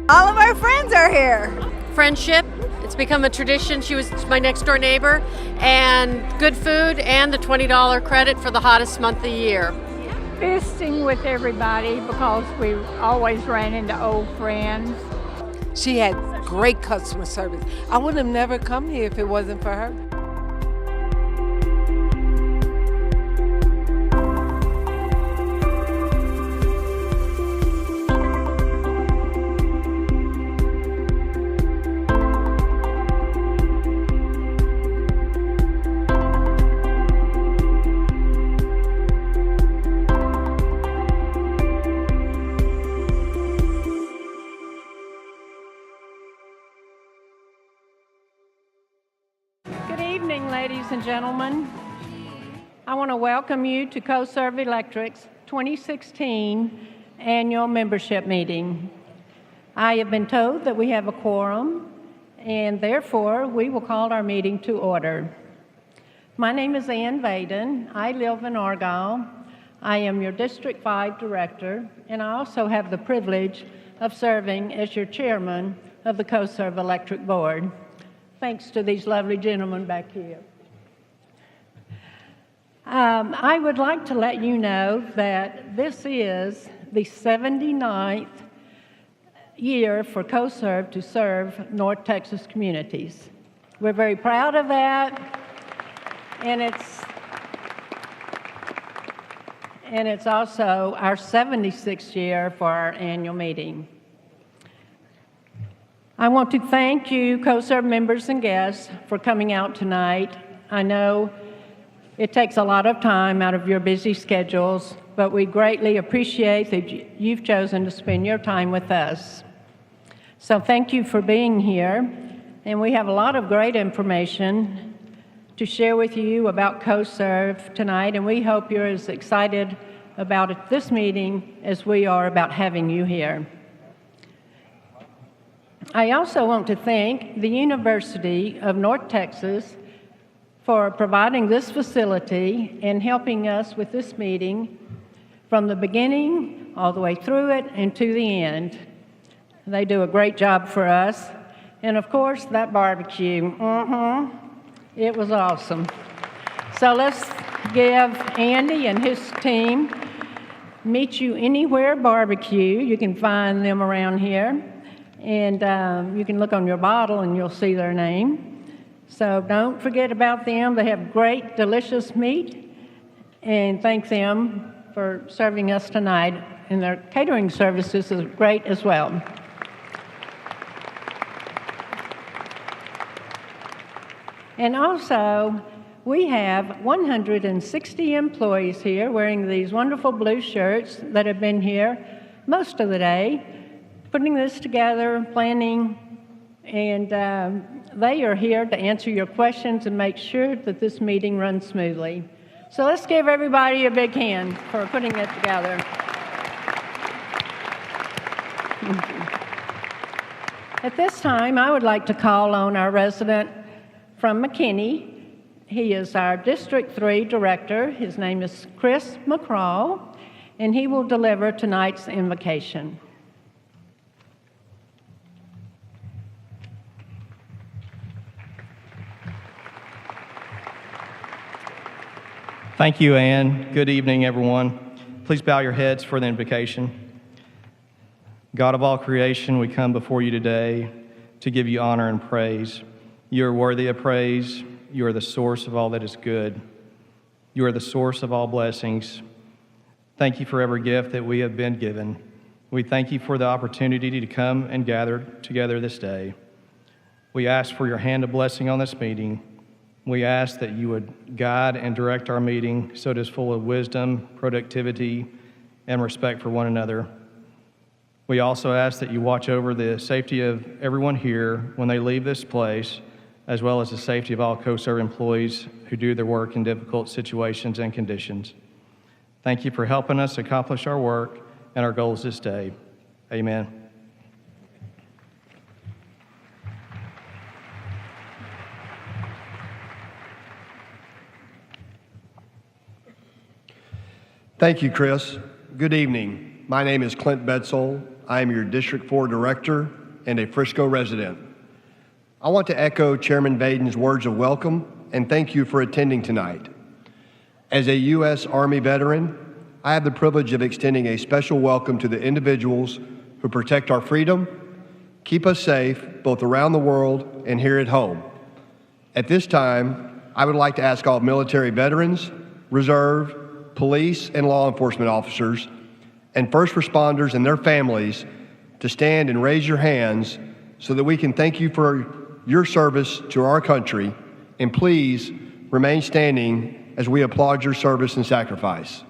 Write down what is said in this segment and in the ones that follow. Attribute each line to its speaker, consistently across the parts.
Speaker 1: All of our friends are here.
Speaker 2: Friendship. It's become a tradition. She was my next door neighbor, and good food and the $20 credit for the hottest month of the year.
Speaker 3: Visiting with everybody because we always ran into old friends.
Speaker 4: She had great customer service. I would have never come here if it wasn't for her.
Speaker 3: Ladies and gentlemen, I want to welcome you to CoServ Electric's 2016 annual membership meeting. I have been told that we have a quorum, and therefore we will call our meeting to order. My name is Ann Vaden. I live in Argyle. I am your District 5 Director, and I also have the privilege of serving as your chairman of the CoServ Electric Board. Thanks to these lovely gentlemen back here. I would like to let you know that this is the 79th year for CoServ to serve North Texas communities. We're very proud of that, and it's also our 76th year for our annual meeting. I want to thank you, CoServ members and guests, for coming out tonight. I know it takes a lot of time out of your busy schedules, but we greatly appreciate that you've chosen to spend your time with us. So thank you for being here, and we have a lot of great information to share with you about CoServ tonight, and we hope you're as excited about this meeting as we are about having you here. I also want to thank the University of North Texas for providing this facility and helping us with this meeting from the beginning all the way through it and to the end. They do a great job for us. And of course, that barbecue, it was awesome. So let's give Andy and his team Meet You Anywhere Barbecue. You can find them around here. And you can look on your bottle and you'll see their name. So don't forget about them. They have great, delicious meat. And thank them for serving us tonight. And their catering services is great as well. And also, we have 160 employees here wearing these wonderful blue shirts that have been here most of the day, putting this together, planning, and they are here to answer your questions and make sure that this meeting runs smoothly. So let's give everybody a big hand for putting it together. At this time, I would like to call on our resident from McKinney. He is our District 3 Director. His name is Chris McCraw, and he will deliver tonight's invocation.
Speaker 5: Thank you, Ann. Good evening, everyone. Please bow your heads for the invocation. God of all creation, we come before you today to give you honor and praise. You are worthy of praise. You are the source of all that is good. You are the source of all blessings. Thank you for every gift that we have been given. We thank you for the opportunity to come and gather together this day. We ask for your hand of blessing on this meeting. We ask that you would guide and direct our meeting so it is full of wisdom, productivity, and respect for one another. We also ask that you watch over the safety of everyone here when they leave this place, as well as the safety of all CoServ employees who do their work in difficult situations and conditions. Thank you for helping us accomplish our work and our goals this day. Amen.
Speaker 6: Thank you, Chris. Good evening. My name is Clint Bedsole. I am your District 4 Director and a Frisco resident. I want to echo Chairman Vaden's words of welcome and thank you for attending tonight. As a U.S. Army veteran, I have the privilege of extending a special welcome to the individuals who protect our freedom, keep us safe both around the world and here at home. At this time, I would like to ask all military veterans, reserve, police, and law enforcement officers, and first responders and their families to stand and raise your hands so that we can thank you for your service to our country, and please remain standing as we applaud your service and sacrifice.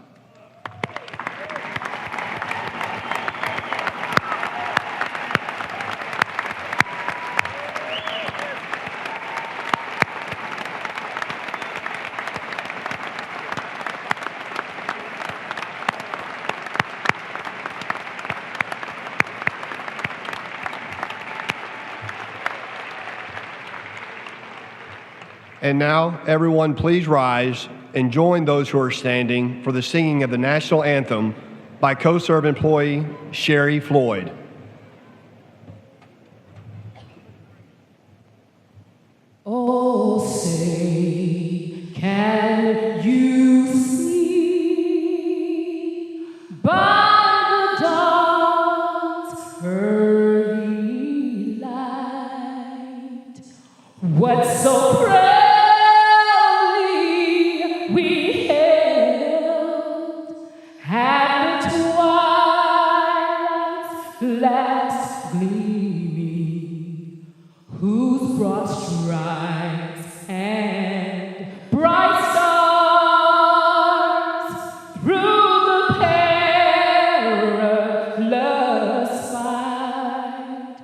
Speaker 6: And now, everyone, please rise and join those who are standing for the singing of the national anthem by CoServ employee Sherry Floyd.
Speaker 7: Oh, say, can you see by the dawn's early light what so proudly we hailed at the twilight's last gleaming, whose broad stripes and bright stars through the perilous fight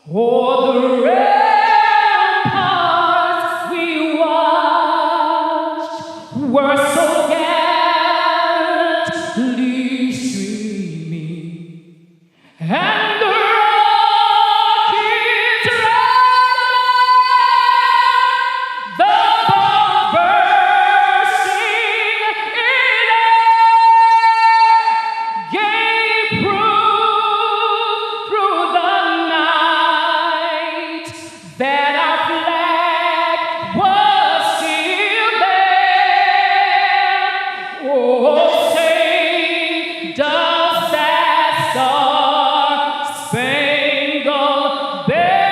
Speaker 7: o'er the ramparts we watched were so gallantly streaming, and the rockets ran, the bombs bursting in air gave proof through the night that our flag was still there. Oh, say, does that star-spangled banner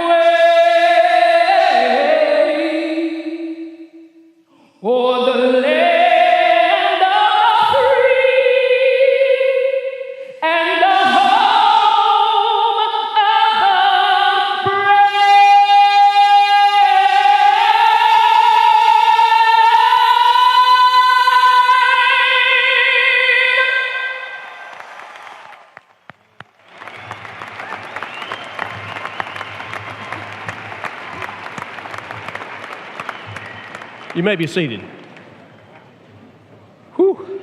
Speaker 7: wave o'er the land of the free and the home of the
Speaker 8: You may be seated. Whew.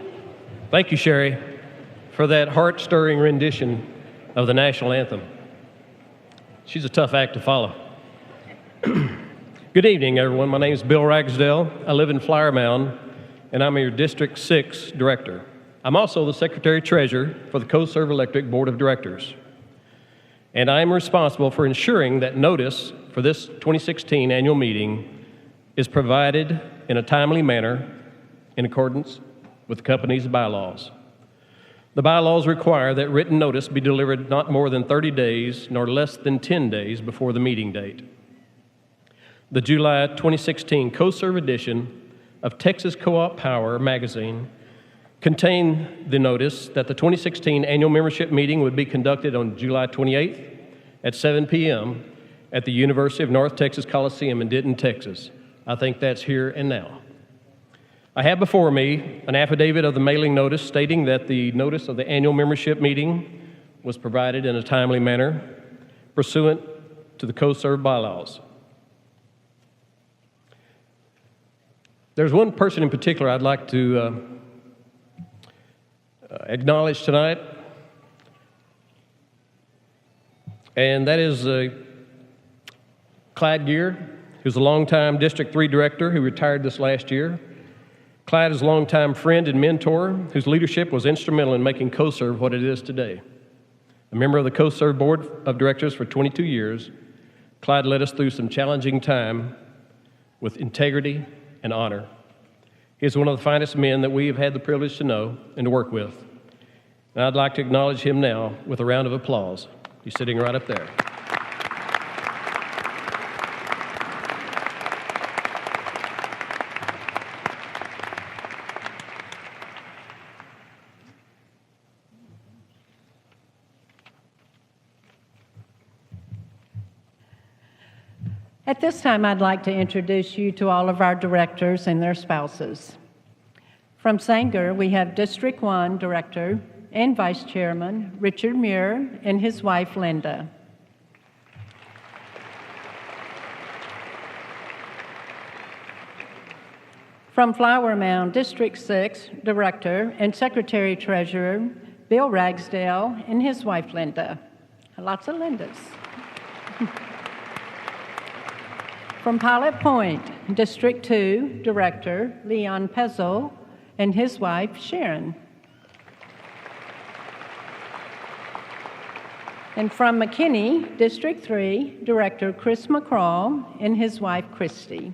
Speaker 8: Thank you, Sherry, for that heart-stirring rendition of the national anthem. She's a tough act to follow. Good evening, everyone. My name is Bill Ragsdale. I live in Flower Mound, and I'm your District 6 Director. I'm also the Secretary-Treasurer for the CoServ Electric Board of Directors. And I am responsible for ensuring that notice for this 2016 annual meeting is provided in a timely manner in accordance with the company's bylaws. The bylaws require that written notice be delivered not more than 30 days nor less than 10 days before the meeting date. The July 2016 CoServ edition of Texas Co-op Power magazine contained the notice that the 2016 annual membership meeting would be conducted on July 28th at 7 p.m. at the University of North Texas Coliseum in Denton, Texas. I think that's here and now. I have before me an affidavit of the mailing notice stating that the notice of the annual membership meeting was provided in a timely manner pursuant to the CoServ bylaws. There's one person in particular I'd like to acknowledge tonight, and that is Clyde Gear, who's a longtime District 3 Director who retired this last year. Clyde is a longtime friend and mentor whose leadership was instrumental in making CoServ what it is today. A member of the CoServ Board of Directors for 22 years, Clyde led us through some challenging time with integrity and honor. He is one of the finest men that we have had the privilege to know and to work with. And I'd like to acknowledge him now with a round of applause. He's sitting right up there.
Speaker 3: At this time, I'd like to introduce you to all of our directors and their spouses. From Sanger, we have District 1 Director and Vice Chairman Richard Muir and his wife Linda. From Flower Mound, District 6 Director and Secretary Treasurer Bill Ragsdale and his wife Linda. Lots of Lindas. From Pilot Point, District 2 Director Leon Pezzo and his wife Sharon. And from McKinney, District 3 Director Chris McCraw and his wife Christy.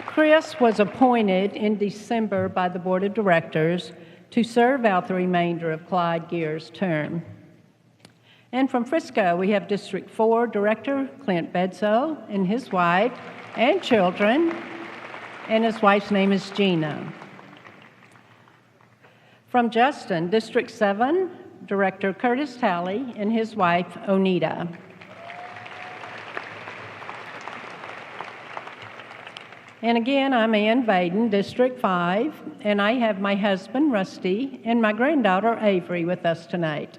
Speaker 3: Chris was appointed in December by the Board of Directors to serve out the remainder of Clyde Gear's term. And from Frisco, we have District 4 Director Clint Bedsoe and his wife and children, and his wife's name is Gina. From Justin, District 7 Director Curtis Talley and his wife Onita. And again, I'm Ann Vaden, District 5, and I have my husband Rusty and my granddaughter Avery with us tonight.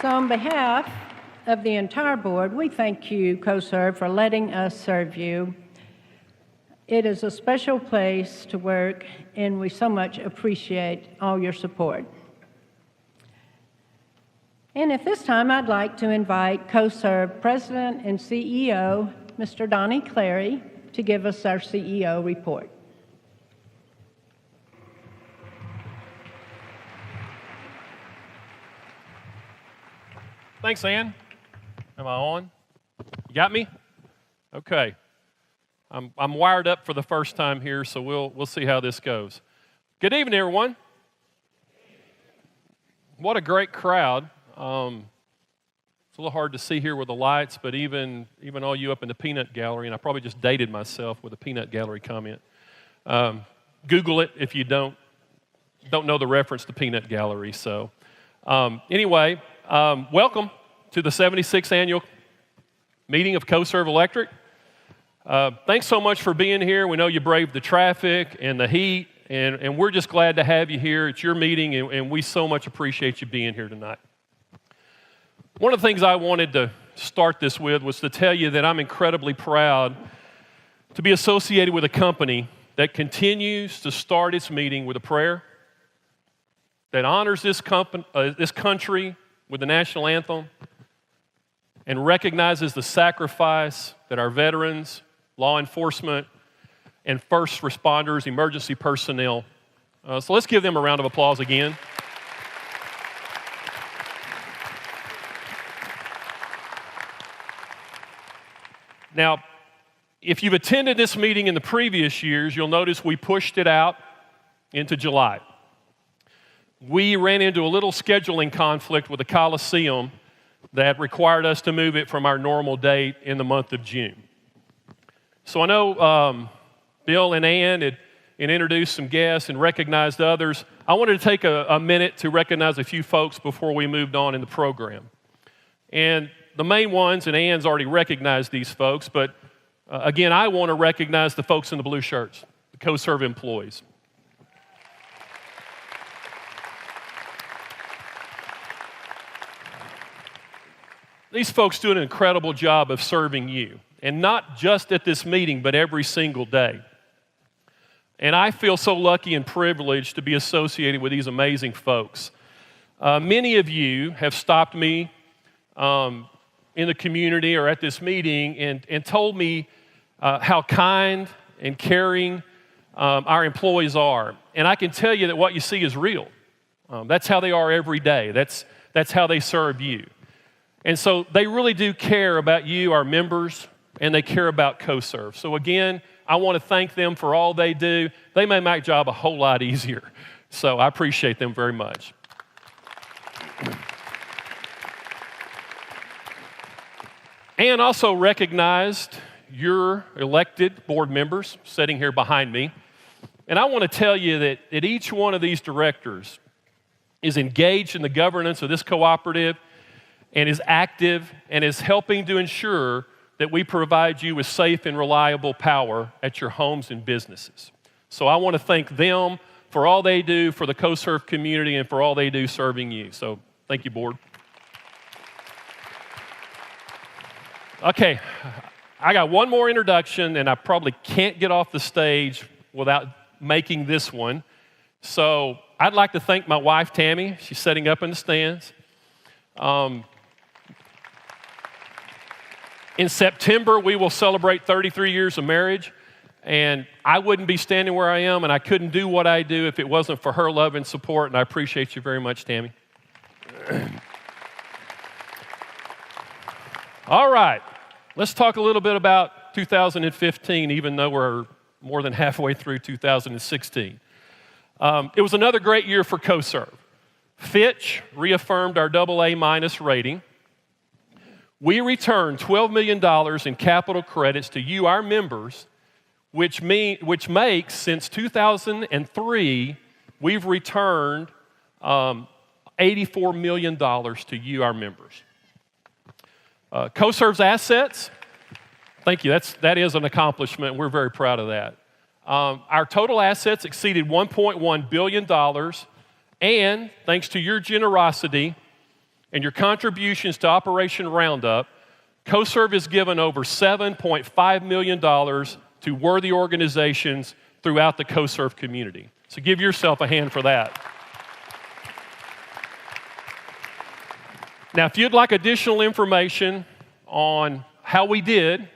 Speaker 3: So on behalf of the entire board, we thank you, CoServ, for letting us serve you. It is a special place to work, and we so much appreciate all your support. And at this time, I'd like to invite CoServ President and CEO, Mr. Donnie Clary, to give us our CEO report.
Speaker 9: Thanks, Ann. Am I on? You got me? Okay. I'm wired up for the first time here, so we'll see how this goes. Good evening, everyone. What a great crowd. It's a little hard to see here with the lights, but even all you up in the peanut gallery, and I probably just dated myself with a peanut gallery comment. Google it if you don't know the reference to peanut gallery. So anyway. Welcome to the 76th annual meeting of CoServ Electric. Thanks so much for being here. We know you braved the traffic and the heat, and we're just glad to have you here. It's your meeting, and we so much appreciate you being here tonight. One of the things I wanted to start this with was to tell you that I'm incredibly proud to be associated with a company that continues to start its meeting with a prayer, that honors this country with the national anthem, and recognizes the sacrifice that our veterans, law enforcement, and first responders, emergency personnel. So let's give them a round of applause again. Now, if you've attended this meeting in the previous years, you'll notice we pushed it out into July. We ran into a little scheduling conflict with the Coliseum that required us to move it from our normal date in the month of June. So I know Bill and Ann had introduced some guests and recognized others. I wanted to take a minute to recognize a few folks before we moved on in the program. And the main ones, and Ann's already recognized these folks, but again, I want to recognize the folks in the blue shirts, the CoServ employees. These folks do an incredible job of serving you, and not just at this meeting, but every single day. And I feel so lucky and privileged to be associated with these amazing folks. Many of you have stopped me in the community or at this meeting and told me how kind and caring our employees are. And I can tell you that what you see is real. That's how they are every day. That's how they serve you. And so they really do care about you, our members, and they care about CoServ. So again, I want to thank them for all they do. They make my job a whole lot easier. So I appreciate them very much. Ann also recognized your elected board members sitting here behind me. And I want to tell you that each one of these directors is engaged in the governance of this cooperative and is active and is helping to ensure that we provide you with safe and reliable power at your homes and businesses. So I want to thank them for all they do for the CoServ community and for all they do serving you. So thank you, board. Okay, I got one more introduction, and I probably can't get off the stage without making this one. So I'd like to thank my wife, Tammy. She's sitting up in the stands. In September, we will celebrate 33 years of marriage, and I wouldn't be standing where I am, and I couldn't do what I do if it wasn't for her love and support, and I appreciate you very much, Tammy. All right, let's talk a little bit about 2015, even though we're more than halfway through 2016. It was another great year for CoServ. Fitch reaffirmed our AA- rating. We returned $12 million in capital credits to you, our members, which makes, since 2003, we've returned $84 million to you, our members. CoServ's assets, thank you, that is an accomplishment. We're very proud of that. Our total assets exceeded $1.1 billion, and thanks to your generosity and your contributions to Operation Roundup, CoServ has given over $7.5 million to worthy organizations throughout the CoServ community. So give yourself a hand for that. Now, if you'd like additional information on how we did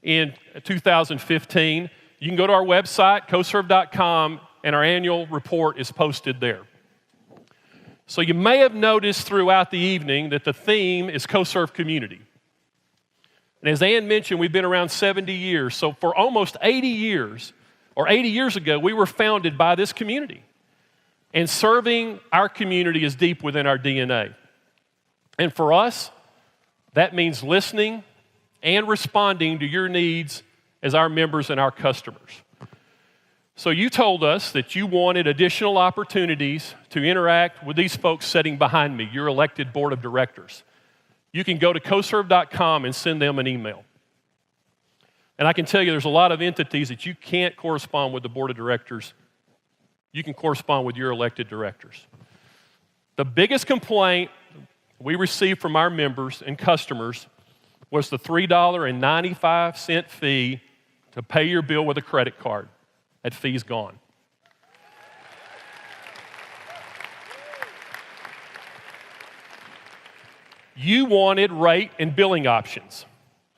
Speaker 9: in 2015, you can go to our website, CoServ.com, and our annual report is posted there. So you may have noticed throughout the evening that the theme is CoServ Community. And as Ann mentioned, we've been around 70 years. So for almost 80 years, or 80 years ago, we were founded by this community. And serving our community is deep within our DNA. And for us, that means listening and responding to your needs as our members and our customers. So you told us that you wanted additional opportunities to interact with these folks sitting behind me, your elected board of directors. You can go to CoServ.com and send them an email. And I can tell you there's a lot of entities that you can't correspond with the board of directors. You can correspond with your elected directors. The biggest complaint we received from our members and customers was the $3.95 fee to pay your bill with a credit card. That fee's gone. You wanted rate and billing options.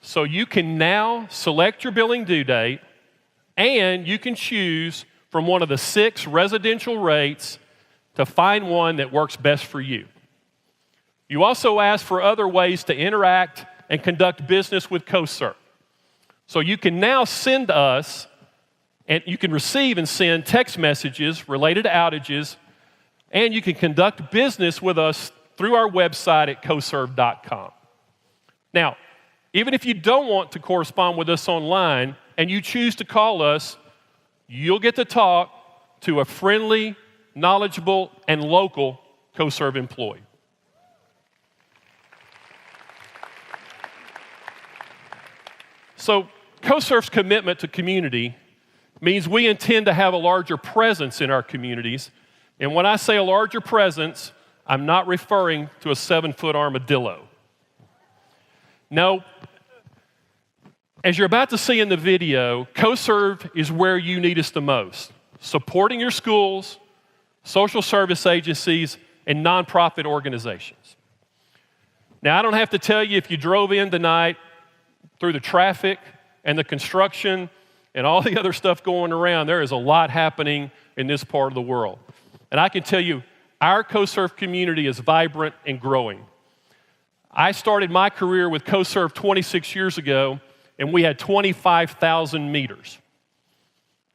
Speaker 9: So you can now select your billing due date, and you can choose from one of the 6 residential rates to find one that works best for you. You also asked for other ways to interact and conduct business with CoServ. So you can now send us, and you can receive and send text messages related to outages, and you can conduct business with us through our website at CoServ.com. Now, even if you don't want to correspond with us online and you choose to call us, you'll get to talk to a friendly, knowledgeable, and local CoServ employee. So CoServ's commitment to community means we intend to have a larger presence in our communities. And when I say a larger presence, I'm not referring to a 7-foot armadillo. No, as you're about to see in the video, CoServ is where you need us the most, supporting your schools, social service agencies, and nonprofit organizations. Now, I don't have to tell you, if you drove in tonight through the traffic and the construction and all the other stuff going around, there is a lot happening in this part of the world. And I can tell you, our CoServ community is vibrant and growing. I started my career with CoServ 26 years ago, and we had 25,000 meters.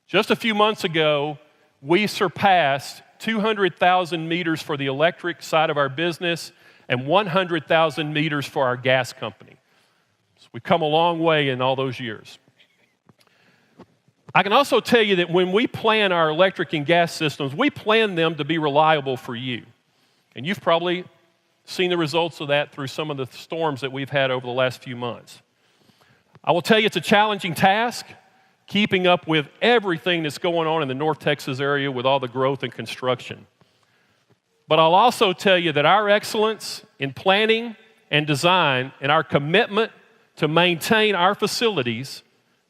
Speaker 9: Just a few months ago, we surpassed 200,000 meters for the electric side of our business and 100,000 meters for our gas company. So we've come a long way in all those years. I can also tell you that when we plan our electric and gas systems, we plan them to be reliable for you. And you've probably seen the results of that through some of the storms that we've had over the last few months. I will tell you it's a challenging task, keeping up with everything that's going on in the North Texas area with all the growth and construction. But I'll also tell you that our excellence in planning and design and our commitment to maintain our facilities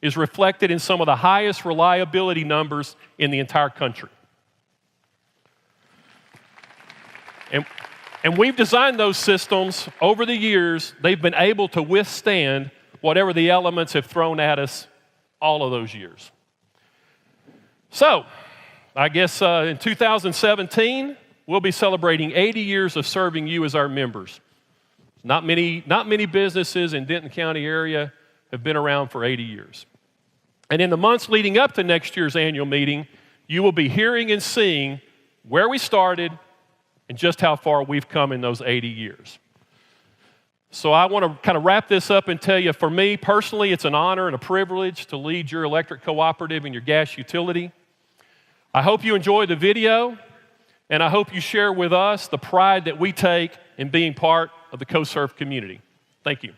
Speaker 9: is reflected in some of the highest reliability numbers in the entire country. And we've designed those systems over the years. They've been able to withstand whatever the elements have thrown at us all of those years. So, I guess in 2017, we'll be celebrating 80 years of serving you as our members. Not many businesses in Denton County area have been around for 80 years. And in the months leading up to next year's annual meeting, you will be hearing and seeing where we started and just how far we've come in those 80 years. So I want to kind of wrap this up and tell you, for me personally, it's an honor and a privilege to lead your electric cooperative and your gas utility. I hope you enjoy the video, and I hope you share with us the pride that we take in being part of the CoServ community. Thank you.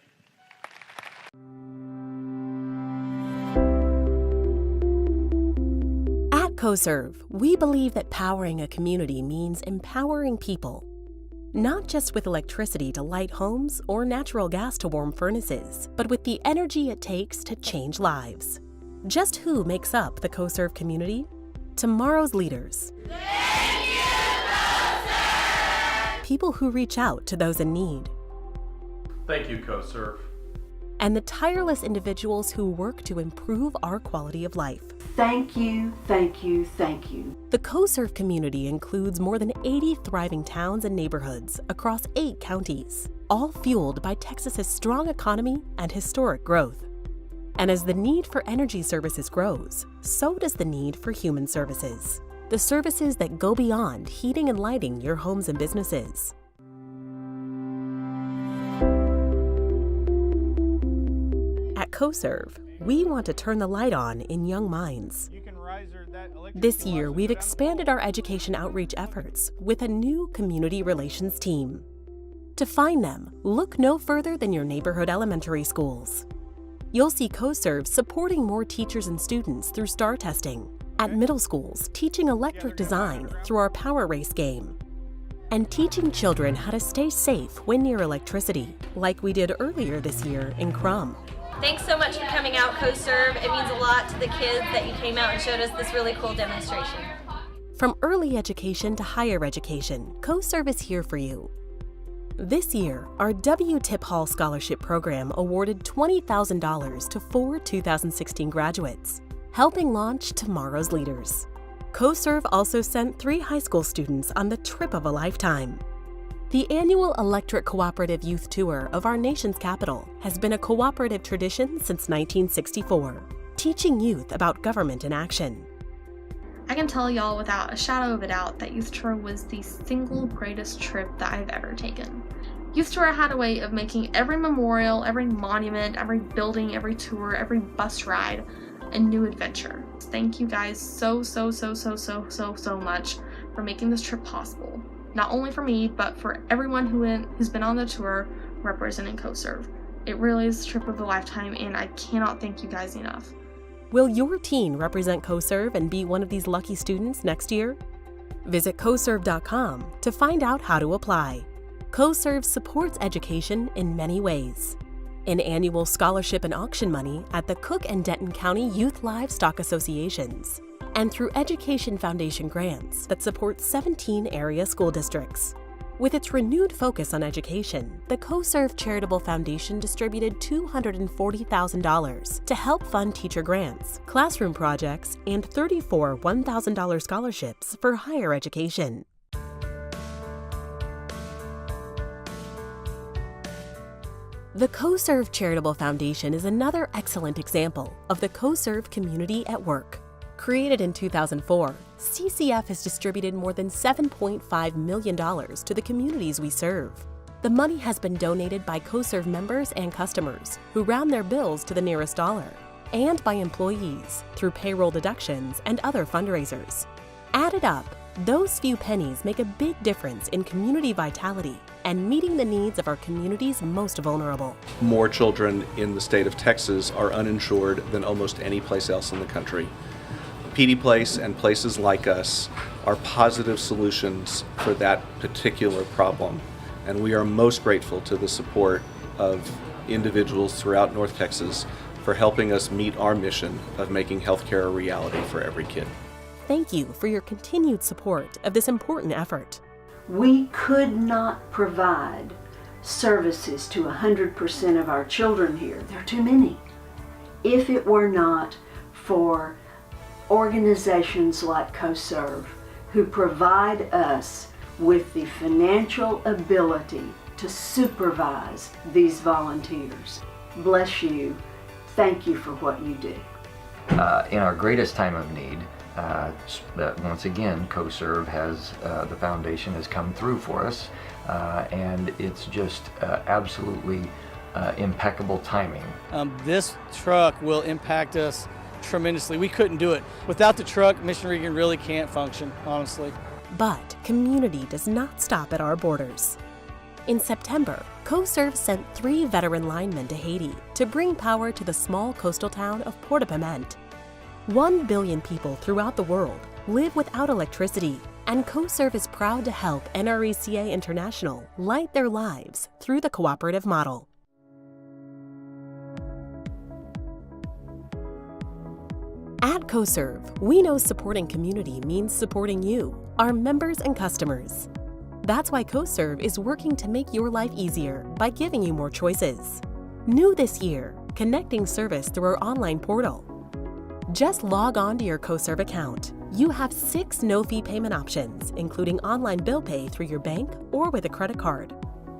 Speaker 10: At CoServ, we believe that powering a community means empowering people. Not just with electricity to light homes or natural gas to warm furnaces, but with the energy it takes to change lives. Just who makes up the CoServ community? Tomorrow's leaders.
Speaker 7: Thank you, CoServ!
Speaker 10: People who reach out to those in need.
Speaker 11: Thank you, CoServ.
Speaker 10: And the tireless individuals who work to improve our quality of life.
Speaker 12: Thank you, thank you, thank you.
Speaker 10: The CoServ community includes more than 80 thriving towns and neighborhoods across 8 counties, all fueled by Texas's strong economy and historic growth. And as the need for energy services grows, so does the need for human services. The services that go beyond heating and lighting your homes and businesses. At CoServ, we want to turn the light on in young minds. This year, we've expanded our education outreach efforts with a new community relations team. To find them, look no further than your neighborhood elementary schools. You'll see CoServ supporting more teachers and students through STAR testing, at middle schools teaching electric design through our Power Race game, and teaching children how to stay safe when near electricity, like we did earlier this year in Crum.
Speaker 13: Thanks so much for coming out, CoServ. It means a lot to the kids that you came out and showed us this really cool demonstration.
Speaker 10: From early education to higher education, CoServ is here for you. This year, our W. Tip Hall Scholarship Program awarded $20,000 to 4 2016 graduates, helping launch tomorrow's leaders. CoServ also sent 3 high school students on the trip of a lifetime. The annual Electric Cooperative Youth Tour of our nation's capital has been a cooperative tradition since 1964, teaching youth about government in action.
Speaker 14: I can tell y'all without a shadow of a doubt that Youth Tour was the single greatest trip that I've ever taken. Youth Tour had a way of making every memorial, every monument, every building, every tour, every bus ride a new adventure. Thank you guys so much for making this trip possible. Not only for me, but for everyone who's been on the tour representing CoServ. It really is a trip of a lifetime, and I cannot thank you guys enough.
Speaker 10: Will your teen represent CoServ and be one of these lucky students next year? Visit CoServ.com to find out how to apply. CoServ supports education in many ways. In annual scholarship and auction money at the Cook and Denton County Youth Livestock Associations, and through Education Foundation grants that support 17 area school districts. With its renewed focus on education, the CoServ Charitable Foundation distributed $240,000 to help fund teacher grants, classroom projects, and 34 $1,000 scholarships for higher education. The CoServ Charitable Foundation is another excellent example of the CoServ community at work. Created in 2004, CCF has distributed more than $7.5 million to the communities we serve. The money has been donated by CoServ members and customers who round their bills to the nearest dollar, and by employees through payroll deductions and other fundraisers. Added up, those few pennies make a big difference in community vitality and meeting the needs of our community's most vulnerable.
Speaker 15: More children in the state of Texas are uninsured than almost any place else in the country. PD Place and places like us are positive solutions for that particular problem, and we are most grateful to the support of individuals throughout North Texas for helping us meet our mission of making healthcare a reality for every kid.
Speaker 10: Thank you for your continued support of this important effort.
Speaker 12: We could not provide services to 100% of our children here. There are too many. If it were not for organizations like CoServ, who provide us with the financial ability to supervise these volunteers. Bless you. Thank you for what you do.
Speaker 16: In our greatest time of need, once again, CoServ has, the foundation has come through for us, and it's just absolutely impeccable timing.
Speaker 17: This truck will impact us tremendously. We couldn't do it. Without the truck, Mission Regan really can't function, honestly.
Speaker 10: But community does not stop at our borders. In September, CoServ sent 3 veteran linemen to Haiti to bring power to the small coastal town of Port-au-Piment. 1 billion people throughout the world live without electricity, and CoServ is proud to help NRECA International light their lives through the cooperative model. At CoServ, we know supporting community means supporting you, our members and customers. That's why CoServ is working to make your life easier by giving you more choices. New this year, connecting service through our online portal. Just log on to your CoServ account. You have 6 no-fee payment options, including online bill pay through your bank or with a credit card.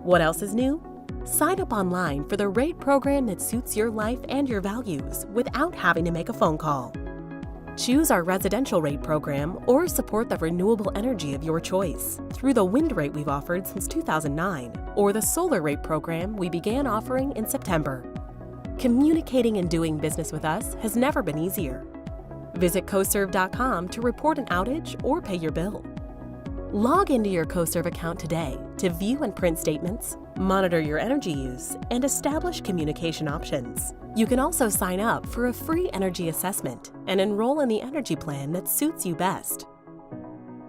Speaker 10: What else is new? Sign up online for the rate program that suits your life and your values without having to make a phone call. Choose our residential rate program or support the renewable energy of your choice through the wind rate we've offered since 2009 or the solar rate program we began offering in September. Communicating and doing business with us has never been easier. Visit CoServ.com to report an outage or pay your bill. Log into your CoServ account today to view and print statements, monitor your energy use, and establish communication options. You can also sign up for a free energy assessment and enroll in the energy plan that suits you best.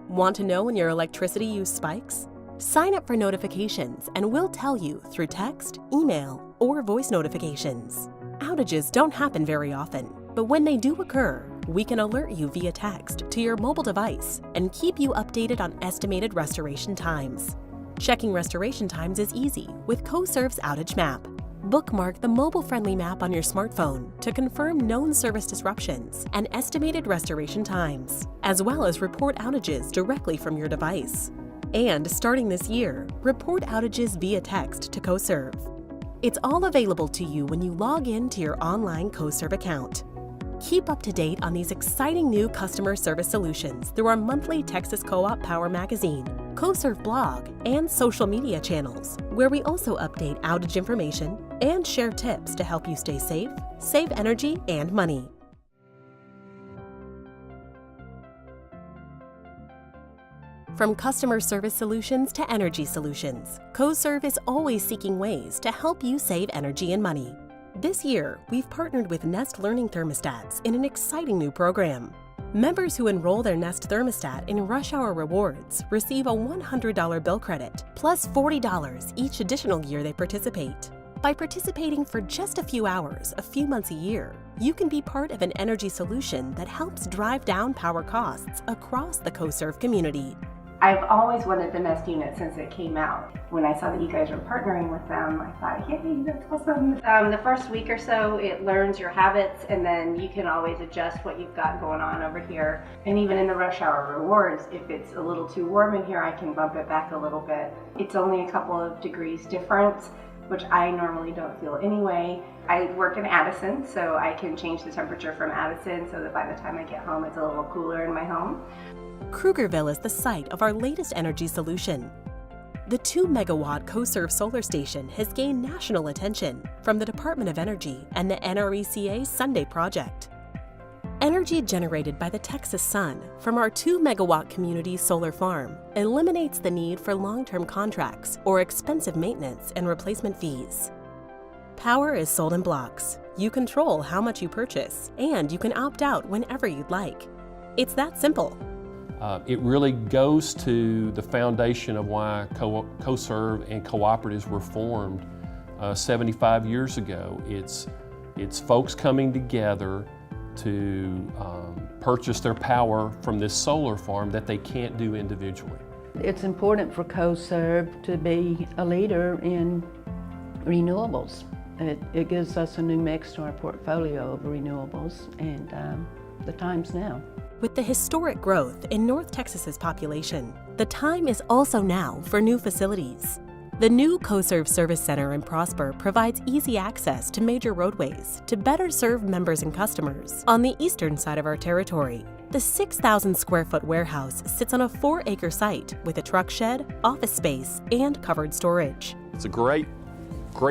Speaker 10: Want to know when your electricity use spikes? Sign up for notifications and we'll tell you through text, email, or voice notifications. Outages don't happen very often, but when they do occur, we can alert you via text to your mobile device and keep you updated on estimated restoration times. Checking restoration times is easy with CoServ's Outage Map. Bookmark the mobile-friendly map on your smartphone to confirm known service disruptions and estimated restoration times, as well as report outages directly from your device. And starting this year, report outages via text to CoServ. It's all available to you when you log in to your online CoServ account. Keep up to date on these exciting new customer service solutions through our monthly Texas Co-op Power magazine, CoServ blog, and social media channels, where we also update outage information and share tips to help you stay safe, save energy and money. From customer service solutions to energy solutions, CoServ is always seeking ways to help you save energy and money. This year, we've partnered with Nest Learning Thermostats in an exciting new program. Members who enroll their Nest thermostat in Rush Hour Rewards receive a $100 bill credit, plus $40 each additional year they participate. By participating for just a few hours, a few months a year, you can be part of an energy solution that helps drive down power costs across the CoServ community.
Speaker 18: I've always wanted the Nest unit since it came out. When I saw that you guys were partnering with them, I thought, yay, that's awesome. The first week or so, it learns your habits, and then you can always adjust what you've got going on over here. And even in the rush hour rewards, if it's a little too warm in here, I can bump it back a little bit. It's only a couple of degrees difference, which I normally don't feel anyway. I work in Addison, so I can change the temperature from Addison so that by the time I get home, it's a little cooler in my home.
Speaker 10: Krugerville is the site of our latest energy solution. The 2-megawatt CoServ solar station has gained national attention from the Department of Energy and the NRECA Sunday Project. Energy generated by the Texas sun from our 2-megawatt community solar farm eliminates the need for long-term contracts or expensive maintenance and replacement fees. Power is sold in blocks. You control how much you purchase, and you can opt out whenever you'd like. It's that simple.
Speaker 9: It really goes to the foundation of why CoServ and cooperatives were formed 75 years ago. It's folks coming together to purchase their power from this solar farm that they can't do individually.
Speaker 3: It's important for CoServ to be a leader in renewables. It gives us a new mix to our portfolio of renewables, and the time's now.
Speaker 10: With the historic growth in North Texas's population, the time is also now for new facilities. The new CoServ Service Center in Prosper provides easy access to major roadways to better serve members and customers on the eastern side of our territory. The 6,000 square foot warehouse sits on a 4-acre site with a truck shed, office space, and covered storage.
Speaker 9: It's a great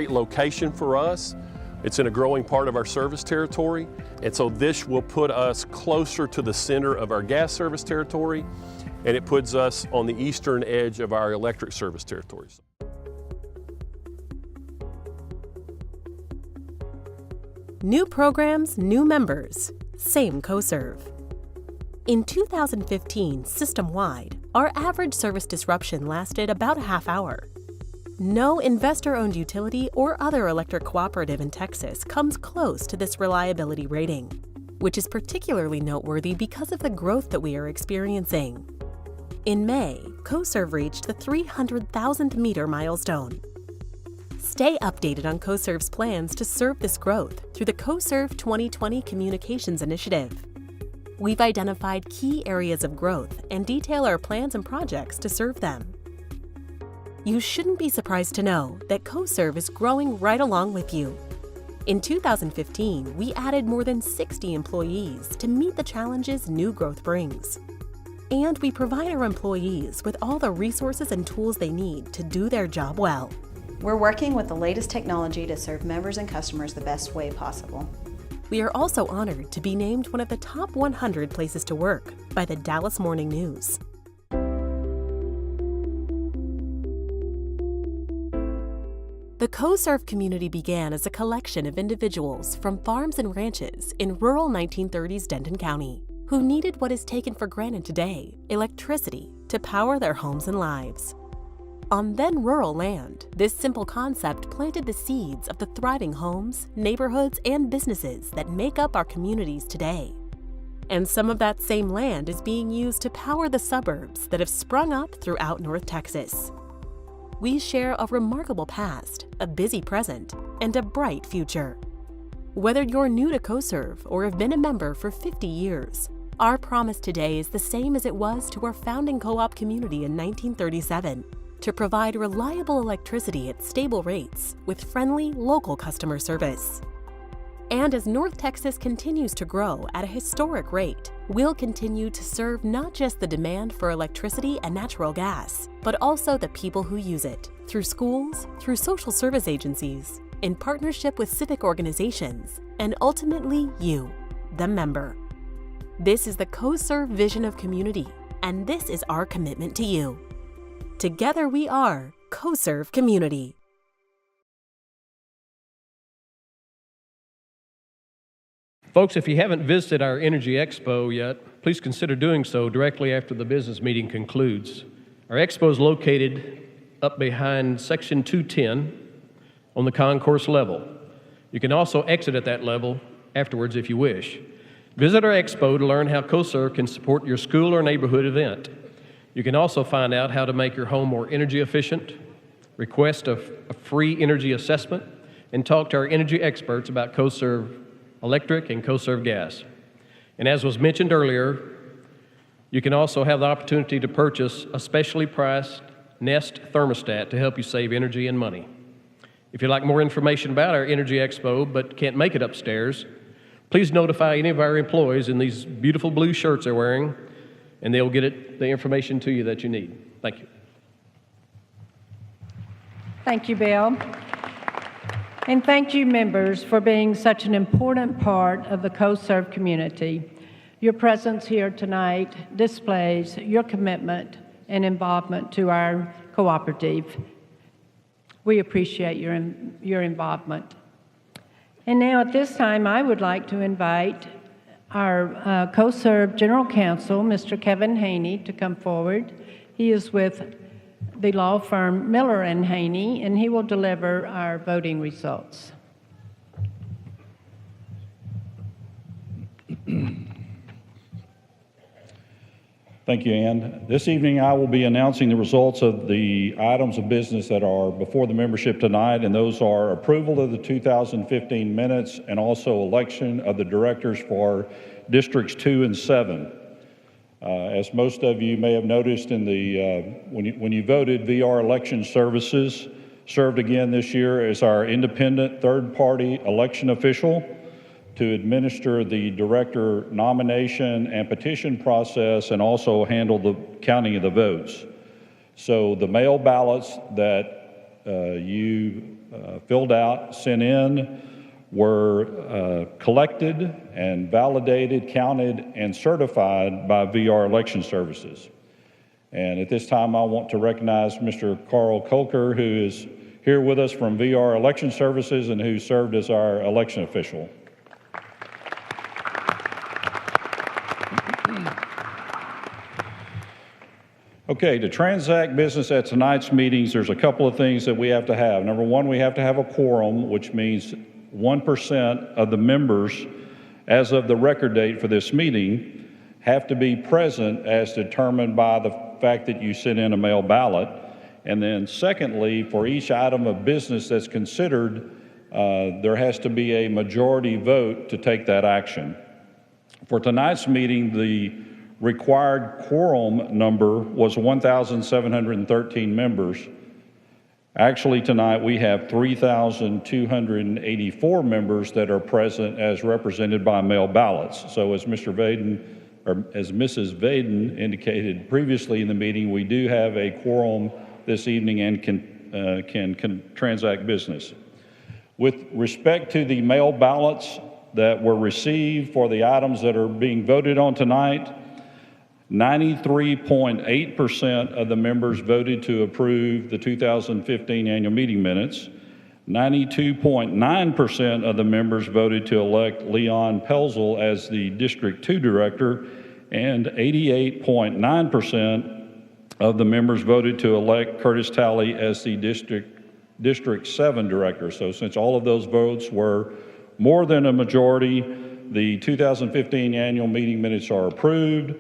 Speaker 9: location for us. It's in a growing part of our service territory, and so this will put us closer to the center of our gas service territory, and it puts us on the eastern edge of our electric service territories.
Speaker 10: New programs, new members, same CoServ. In 2015, system-wide, our average service disruption lasted about a half hour. No investor-owned utility or other electric cooperative in Texas comes close to this reliability rating, which is particularly noteworthy because of the growth that we are experiencing. In May, CoServ reached the 300,000 meter milestone. Stay updated on CoServ's plans to serve this growth through the CoServ 2020 Communications Initiative. We've identified key areas of growth and detail our plans and projects to serve them. You shouldn't be surprised to know that CoServ is growing right along with you. In 2015, we added more than 60 employees to meet the challenges new growth brings. And we provide our employees with all the resources and tools they need to do their job well.
Speaker 19: We're working with the latest technology to serve members and customers the best way possible.
Speaker 10: We are also honored to be named one of the top 100 places to work by the Dallas Morning News. The CoServ community began as a collection of individuals from farms and ranches in rural 1930s Denton County who needed what is taken for granted today, electricity, to power their homes and lives. On then rural land, this simple concept planted the seeds of the thriving homes, neighborhoods, and businesses that make up our communities today. And some of that same land is being used to power the suburbs that have sprung up throughout North Texas. We share a remarkable past, a busy present, and a bright future. Whether you're new to CoServ or have been a member for 50 years, our promise today is the same as it was to our founding co-op community in 1937, to provide reliable electricity at stable rates with friendly, local customer service. And as North Texas continues to grow at a historic rate, we'll continue to serve not just the demand for electricity and natural gas, but also the people who use it, through schools, through social service agencies, in partnership with civic organizations, and ultimately you, the member. This is the CoServ vision of community, and this is our commitment to you. Together we are CoServ Community.
Speaker 8: Folks, if you haven't visited our Energy Expo yet, please consider doing so directly after the business meeting concludes. Our expo is located up behind Section 210 on the concourse level. You can also exit at that level afterwards if you wish. Visit our expo to learn how CoServ can support your school or neighborhood event. You can also find out how to make your home more energy efficient, request a free energy assessment, and talk to our energy experts about CoServ Electric and CoServ Gas. And as was mentioned earlier, you can also have the opportunity to purchase a specially priced Nest thermostat to help you save energy and money. If you'd like more information about our Energy Expo but can't make it upstairs, please notify any of our employees in these beautiful blue shirts they're wearing, and they'll get the information to you that you need. Thank you.
Speaker 3: Thank you, Bill. And thank you, members, for being such an important part of the CoServ community. Your presence here tonight displays your commitment and involvement to our cooperative. We appreciate your involvement. And now at this time, I would like to invite our CoServ General Counsel, Mr. Kevin Haney, to come forward. He is with the law firm Miller & Haney, and he will deliver our voting results.
Speaker 20: Thank you, Ann. This evening I will be announcing the results of the items of business that are before the membership tonight, and those are approval of the 2015 minutes and also election of the directors for Districts 2 and 7. As most of you may have noticed in the when you voted, VR Election Services served again this year as our independent third-party election official to administer the director nomination and petition process and also handle the counting of the votes. So the mail ballots that you filled out, sent in, were collected and validated, counted, and certified by VR Election Services. And at this time, I want to recognize Mr. Carl Kolker, who is here with us from VR Election Services and who served as our election official. Okay, to transact business at tonight's meetings, there's a couple of things that we have to have. Number one, we have to have a quorum, which means 1% of the members, as of the record date for this meeting, have to be present as determined by the fact that you sent in a mail ballot. And then secondly, for each item of business that's considered, there has to be a majority vote to take that action. For tonight's meeting, the required quorum number was 1,713 members. Actually, tonight we have 3,284 members that are present as represented by mail ballots. So as Mr. Vaden, or as Mrs. Vaden indicated previously in the meeting, we do have a quorum this evening and can transact business. With respect to the mail ballots that were received for the items that are being voted on tonight, 93.8% of the members voted to approve the 2015 annual meeting minutes. 92.9% of the members voted to elect Leon Pelzel as the District 2 Director, and 88.9% of the members voted to elect Curtis Talley as the District 7 Director. So since all of those votes were more than a majority, the 2015 annual meeting minutes are approved.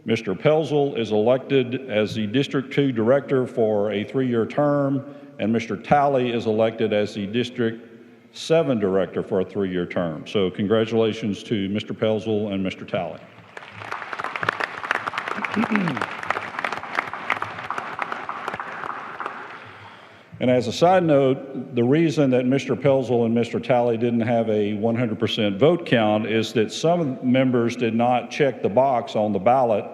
Speaker 20: Mr. Pelzel is elected as the District 2 Director for a 3-year term, and Mr. Talley is elected as the District 7 Director for a 3-year term. So congratulations to Mr. Pelzel and Mr. Talley. And as a side note, the reason that Mr. Pelzel and Mr. Talley didn't have a 100% vote count is that some members did not check the box on the ballot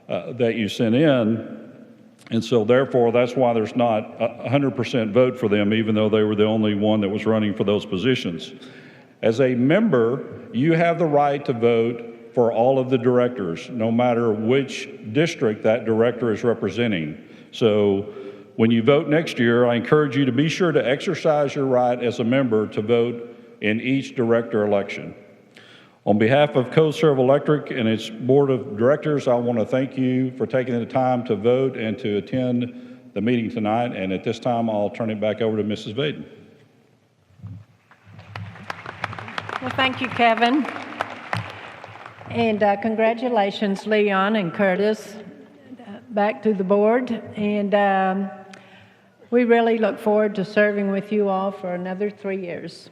Speaker 20: that you sent in, and so therefore that's why there's not a 100% vote for them, even though they were the only one that was running for those positions. As a member, you have the right to vote for all of the directors, no matter which district that director is representing. So when you vote next year, I encourage you to be sure to exercise your right as a member to vote in each director election. On behalf of CoServ Electric and its board of directors, I want to thank you for taking the time to vote and to attend the meeting tonight. And at this time, I'll turn it back over to Mrs. Vaden.
Speaker 3: Well, thank you, Kevin. And congratulations, Leon and Curtis. back to the board, and we really look forward to serving with you all for another 3 years.